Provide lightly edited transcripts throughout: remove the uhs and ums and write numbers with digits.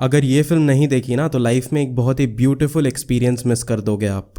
अगर ये फिल्म नहीं देखी ना तो लाइफ में एक बहुत ही ब्यूटीफुल एक्सपीरियंस मिस कर दोगे आप।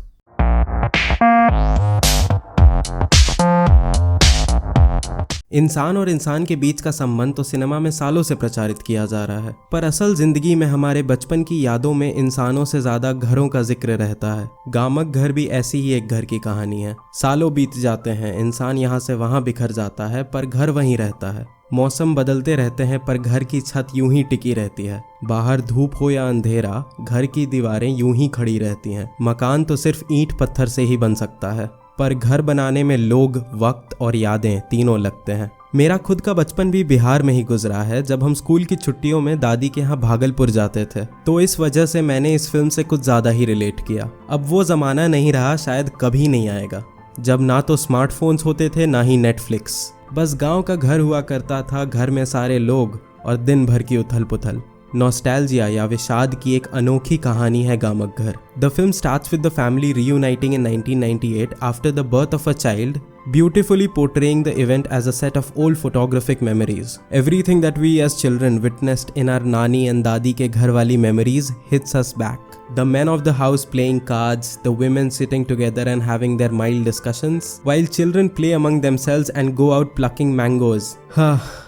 इंसान और इंसान के बीच का संबंध तो सिनेमा में सालों से प्रचारित किया जा रहा है, पर असल जिंदगी में हमारे बचपन की यादों में इंसानों से ज्यादा घरों का जिक्र रहता है। गामक घर भी ऐसी ही एक घर की कहानी है। सालों बीत जाते हैं, इंसान यहाँ से वहाँ बिखर जाता है, पर घर वहीं रहता है। मौसम बदलते रहते हैं, पर घर की छत यूं ही टिकी रहती है। बाहर धूप हो या अंधेरा, घर की दीवारें यूं ही खड़ी रहती हैं। मकान तो सिर्फ ईंट पत्थर से ही बन सकता है, पर घर बनाने में लोग, वक्त और यादें तीनों लगते हैं। मेरा खुद का बचपन भी बिहार में ही गुजरा है, जब हम स्कूल की छुट्टियों में दादी के यहाँ भागलपुर जाते थे। तो इस वजह से मैंने इस फिल्म से कुछ ज़्यादा ही रिलेट किया। अब वो ज़माना नहीं रहा, शायद कभी नहीं आएगा, जब ना तो स्मार्टफोन्स होते थे ना ही नेटफ्लिक्स। बस गांव का घर हुआ करता था, घर में सारे लोग और दिन भर की उथल पुथल। नॉस्टैल्जिया या विषाद की एक अनोखी कहानी है गामक घर। The film starts with the family reuniting in 1998 after the birth of a child, beautifully portraying the event as a set of old photographic memories. Everything that we as children witnessed in our nani and dadi ke ghar wali memories hits us back. The men of the house playing cards, the women sitting together and having their mild discussions, while children play among themselves and go out plucking mangoes.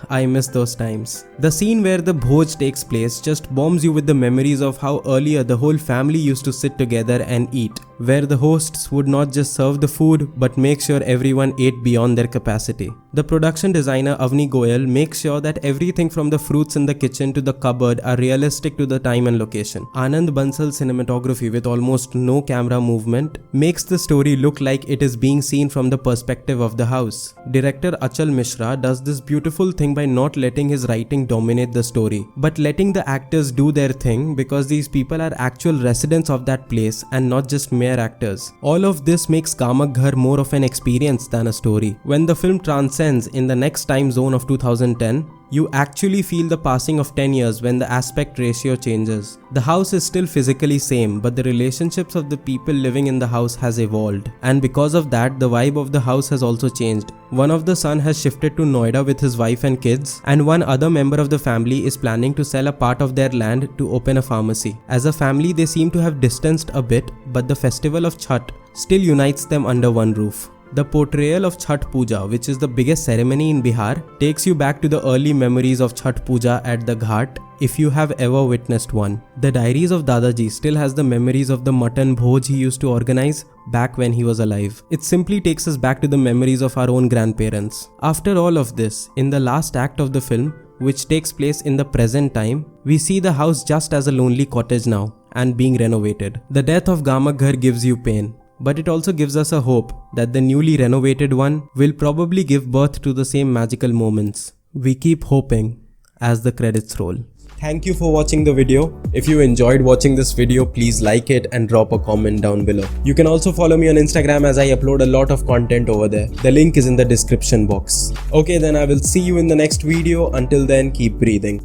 I miss those times. The scene where the bhoj takes place just bombs you with the memories of how earlier the whole family used to sit together and eat, where the hosts would not just serve the food but make sure everyone ate beyond their capacity. The production designer Avni Goyal makes sure that everything from the fruits in the kitchen to the cupboard are realistic to the time and location. Anand Bansal's cinematography with almost no camera movement makes the story look like it is being seen from the perspective of the house. Director Achal Mishra does this beautiful thing by not letting his writing dominate the story, but letting the actors do their thing, because these people are actual residents of that place and not just mere actors. All of this makes Gamak Ghar more of an experience than a story. When the film transcends in the next time zone of 2010, you actually feel the passing of 10 years when the aspect ratio changes. The house is still physically same, but the relationships of the people living in the house has evolved. And because of that, the vibe of the house has also changed. One of the son has shifted to Noida with his wife and kids, and one other member of the family is planning to sell a part of their land to open a pharmacy. As a family, they seem to have distanced a bit, but the festival of Chhath still unites them under one roof. The portrayal of Chhath Puja, which is the biggest ceremony in Bihar, takes you back to the early memories of Chhath Puja at the Ghat, if you have ever witnessed one. The Diaries of Dadaji still has the memories of the mutton bhoj he used to organize back when he was alive. It simply takes us back to the memories of our own grandparents. After all of this, in the last act of the film, which takes place in the present time, we see the house just as a lonely cottage now and being renovated. The death of Gamak Ghar gives you pain, but it also gives us a hope that the newly renovated one will probably give birth to the same magical moments. We keep hoping as the credits roll. Thank you for watching the video. If you enjoyed watching this video, please like it and drop a comment down below. You can also follow me on Instagram, as I upload a lot of content over there. The link is in the description box. Okay, then I will see you in the next video. Until then, keep breathing.